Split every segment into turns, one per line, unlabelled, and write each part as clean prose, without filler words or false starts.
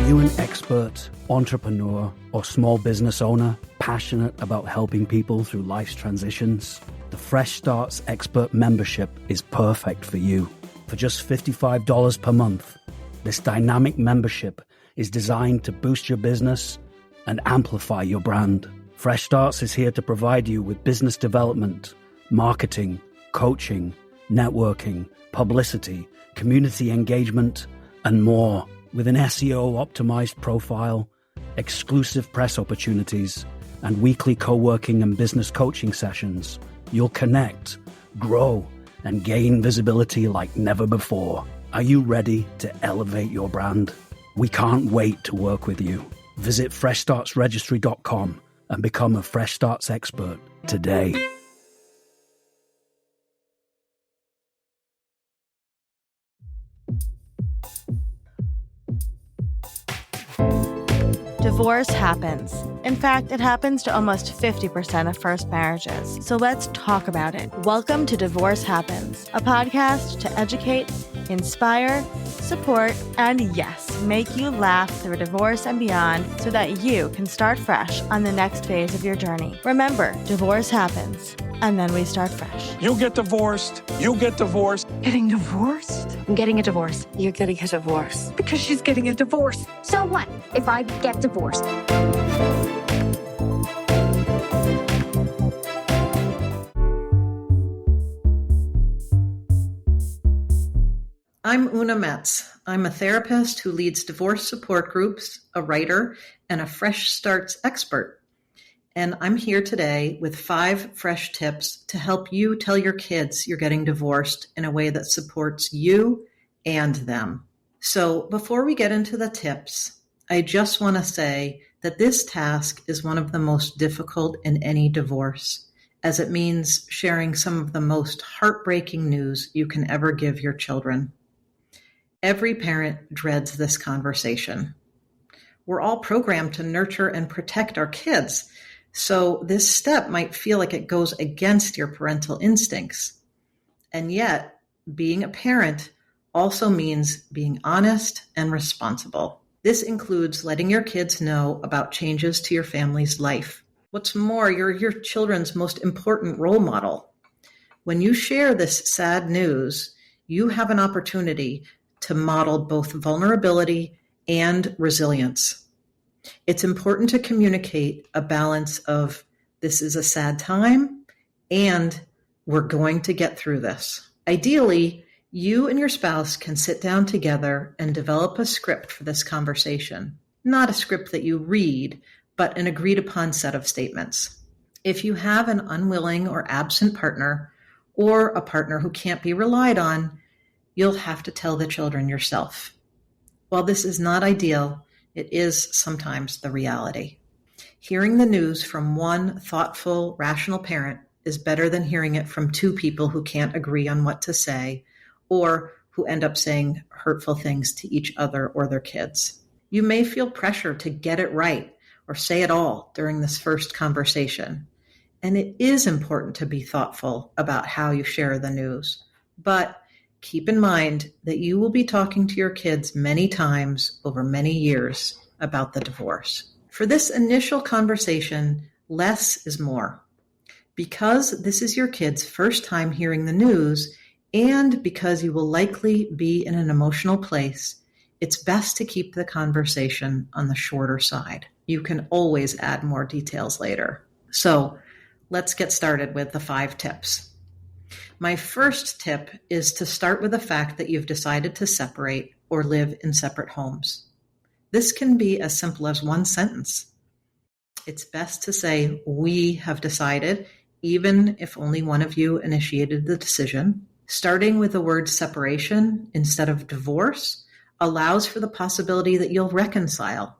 you an expert, entrepreneur, or small business owner passionate about helping people through life's transitions? The Fresh Starts Expert membership is perfect for you. For just $55 per month, this dynamic membership is designed to boost your business and amplify your brand. Fresh Starts is here to provide you with business development, marketing, coaching, networking, publicity, community engagement, and more. With an SEO-optimized profile, exclusive press opportunities, and weekly co-working and business coaching sessions, you'll connect, grow, and gain visibility like never before. Are you ready to elevate your brand? We can't wait to work with you. Visit freshstartsregistry.com and become a Fresh Starts expert today.
Divorce happens. In fact, it happens to almost 50% of first marriages. So let's talk about it. Welcome to Divorce Happens, a podcast to educate, inspire, support, and yes, make you laugh through divorce and beyond so that you can start fresh on the next phase of your journey. Remember, divorce happens, and then we start fresh.
You get divorced. You get divorced.
Getting divorced?
I'm getting a divorce.
You're getting a divorce. Because she's getting a divorce.
So what if I get divorced?
I'm Oona Metz. I'm a therapist who leads divorce support groups, a writer, and a Fresh Starts expert. And I'm here today with 5 fresh tips to help you tell your kids you're getting divorced in a way that supports you and them. So before we get into the tips, I just want to say that this task is one of the most difficult in any divorce, as it means sharing some of the most heartbreaking news you can ever give your children. Every parent dreads this conversation. We're all programmed to nurture and protect our kids, so this step might feel like it goes against your parental instincts. And yet, being a parent also means being honest and responsible. This includes letting your kids know about changes to your family's life. What's more, you're your children's most important role model. When you share this sad news, you have an opportunity to model both vulnerability and resilience. It's important to communicate a balance of this is a sad time and we're going to get through this. Ideally, you and your spouse can sit down together and develop a script for this conversation. Not a script that you read, but an agreed upon set of statements. If you have an unwilling or absent partner, or a partner who can't be relied on, you'll have to tell the children yourself. While this is not ideal, it is sometimes the reality. Hearing the news from one thoughtful, rational parent is better than hearing it from 2 people who can't agree on what to say, or who end up saying hurtful things to each other or their kids. You may feel pressure to get it right or say it all during this first conversation. And it is important to be thoughtful about how you share the news. But keep in mind that you will be talking to your kids many times over many years about the divorce. For this initial conversation, less is more. Because this is your kid's first time hearing the news, and because you will likely be in an emotional place, it's best to keep the conversation on the shorter side. You can always add more details later. So let's get started with the 5 tips. My first tip is to start with the fact that you've decided to separate or live in separate homes. This can be as simple as one sentence. It's best to say, "We have decided," even if only one of you initiated the decision. Starting with the word separation instead of divorce allows for the possibility that you'll reconcile.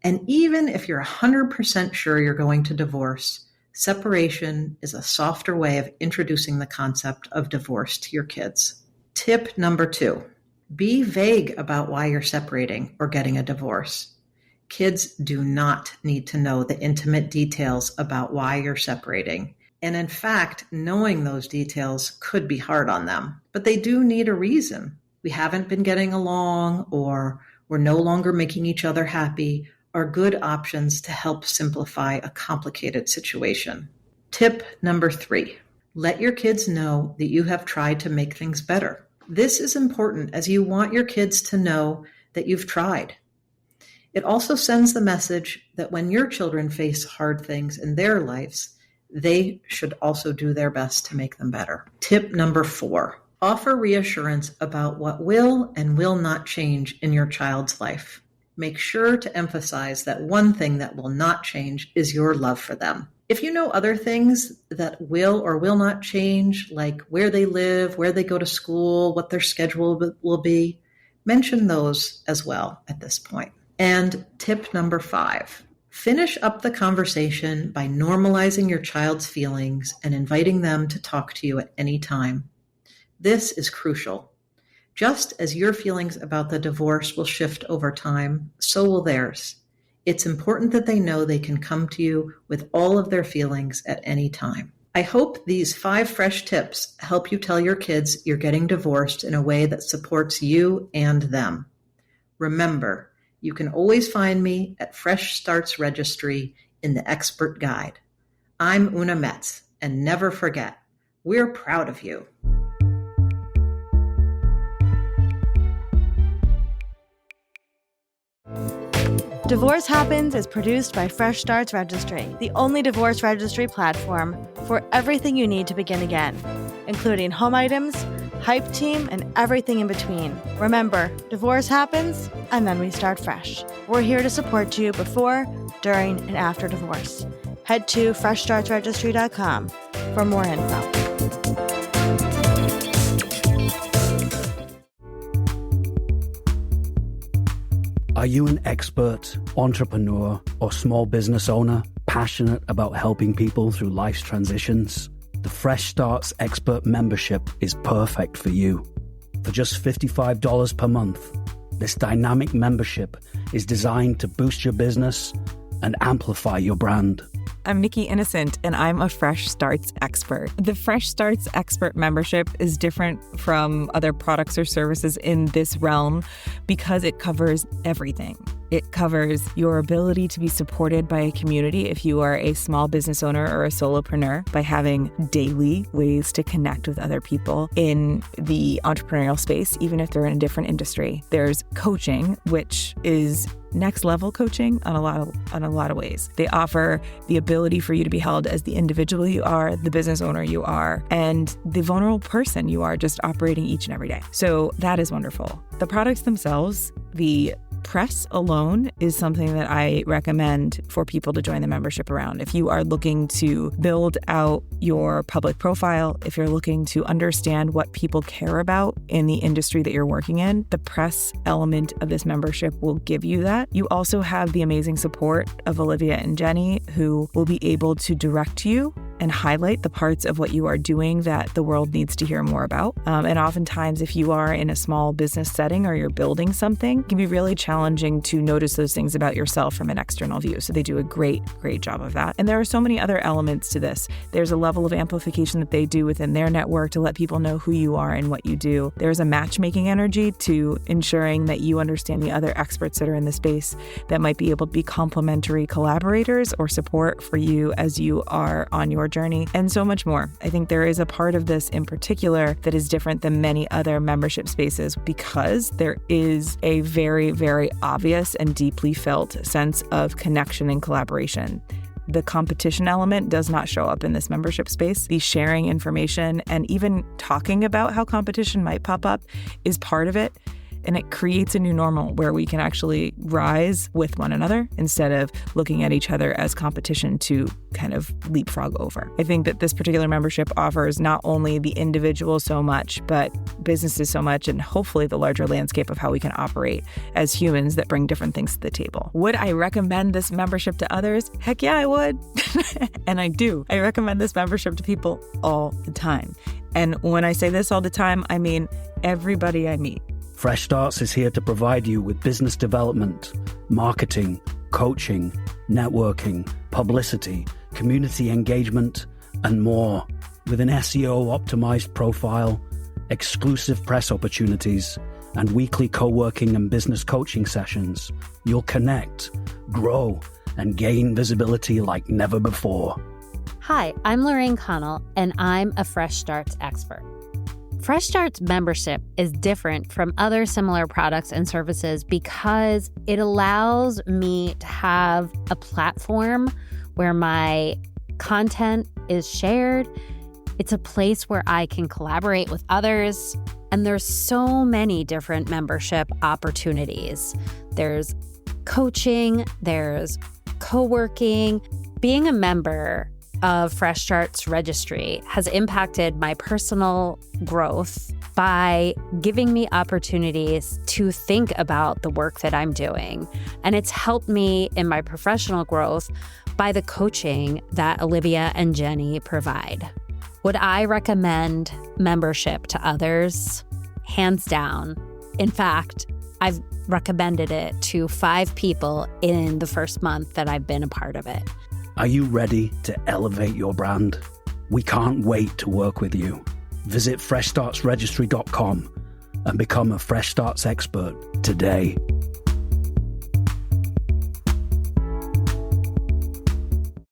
And even if you're 100% sure you're going to divorce, separation is a softer way of introducing the concept of divorce to your kids. Tip number 2, be vague about why you're separating or getting a divorce. Kids do not need to know the intimate details about why you're separating. And in fact, knowing those details could be hard on them, but they do need a reason. We haven't been getting along, or we're no longer making each other happy are good options to help simplify a complicated situation. Tip number 3, let your kids know that you have tried to make things better. This is important as you want your kids to know that you've tried. It also sends the message that when your children face hard things in their lives, they should also do their best to make them better. Tip number 4, offer reassurance about what will and will not change in your child's life. Make sure to emphasize that one thing that will not change is your love for them. If you know other things that will or will not change, like where they live, where they go to school, what their schedule will be, mention those as well at this point. And tip number 5, finish up the conversation by normalizing your child's feelings and inviting them to talk to you at any time. This is crucial. Just as your feelings about the divorce will shift over time, so will theirs. It's important that they know they can come to you with all of their feelings at any time. I hope these 5 fresh tips help you tell your kids you're getting divorced in a way that supports you and them. Remember, you can always find me at Fresh Starts Registry in the Expert Guide. I'm Oona Metz, and never forget, we're proud of you.
Divorce Happens is produced by Fresh Starts Registry, the only divorce registry platform for everything you need to begin again, including home items, hype team, and everything in between. Remember, divorce happens, and then we start fresh. We're here to support you before, during, and after divorce. Head to freshstartsregistry.com for more info.
Are you an expert, entrepreneur, or small business owner passionate about helping people through life's transitions? The Fresh Starts Expert membership is perfect for you. For just $55 per month, this dynamic membership is designed to boost your business and amplify your brand.
I'm Nikki Innocent, and I'm a Fresh Starts expert. The Fresh Starts expert membership is different from other products or services in this realm because it covers everything. It covers your ability to be supported by a community if you are a small business owner or a solopreneur by having daily ways to connect with other people in the entrepreneurial space, even if they're in a different industry. There's coaching, which is next level coaching on a lot of ways. They offer the ability for you to be held as the individual you are, the business owner you are, and the vulnerable person you are, just operating each and every day. So that is wonderful. The products themselves, the press alone is something that I recommend for people to join the membership around. If you are looking to build out your public profile, if you're looking to understand what people care about in the industry that you're working in, the press element of this membership will give you that. You also have the amazing support of Olivia and Jenny, who will be able to direct you and highlight the parts of what you are doing that the world needs to hear more about. And oftentimes, if you are in a small business setting or you're building something, it can be really challenging to notice those things about yourself from an external view. So they do a great job of that. And there are so many other elements to this. There's a level of amplification that they do within their network to let people know who you are and what you do. There's a matchmaking energy to ensuring that you understand the other experts that are in the space that might be able to be complementary collaborators or support for you as you are on your journey, and so much more. I think there is a part of this in particular that is different than many other membership spaces because there is a very, very obvious and deeply felt sense of connection and collaboration. The competition element does not show up in this membership space. The sharing information and even talking about how competition might pop up is part of it. And it creates a new normal where we can actually rise with one another instead of looking at each other as competition to kind of leapfrog over. I think that this particular membership offers not only the individual so much, but businesses so much, and hopefully the larger landscape of how we can operate as humans that bring different things to the table. Would I recommend this membership to others? Heck yeah, I would. And I do. I recommend this membership to people all the time. And when I say this all the time, I mean everybody I meet.
Fresh Starts is here to provide you with business development, marketing, coaching, networking, publicity, community engagement, and more. With an SEO-optimized profile, exclusive press opportunities, and weekly co-working and business coaching sessions, you'll connect, grow, and gain visibility like never before.
Hi, I'm Lorraine Connell, and I'm a Fresh Starts expert. Fresh Starts membership is different from other similar products and services because it allows me to have a platform where my content is shared. It's a place where I can collaborate with others. And there's so many different membership opportunities. There's coaching, there's co-working. Being a member of Fresh Starts Registry has impacted my personal growth by giving me opportunities to think about the work that I'm doing. And it's helped me in my professional growth by the coaching that Olivia and Jenny provide. Would I recommend membership to others? Hands down. In fact, I've recommended it to 5 people in the first month that I've been a part of it.
Are you ready to elevate your brand? We can't wait to work with you. Visit freshstartsregistry.com and become a Fresh Starts expert today.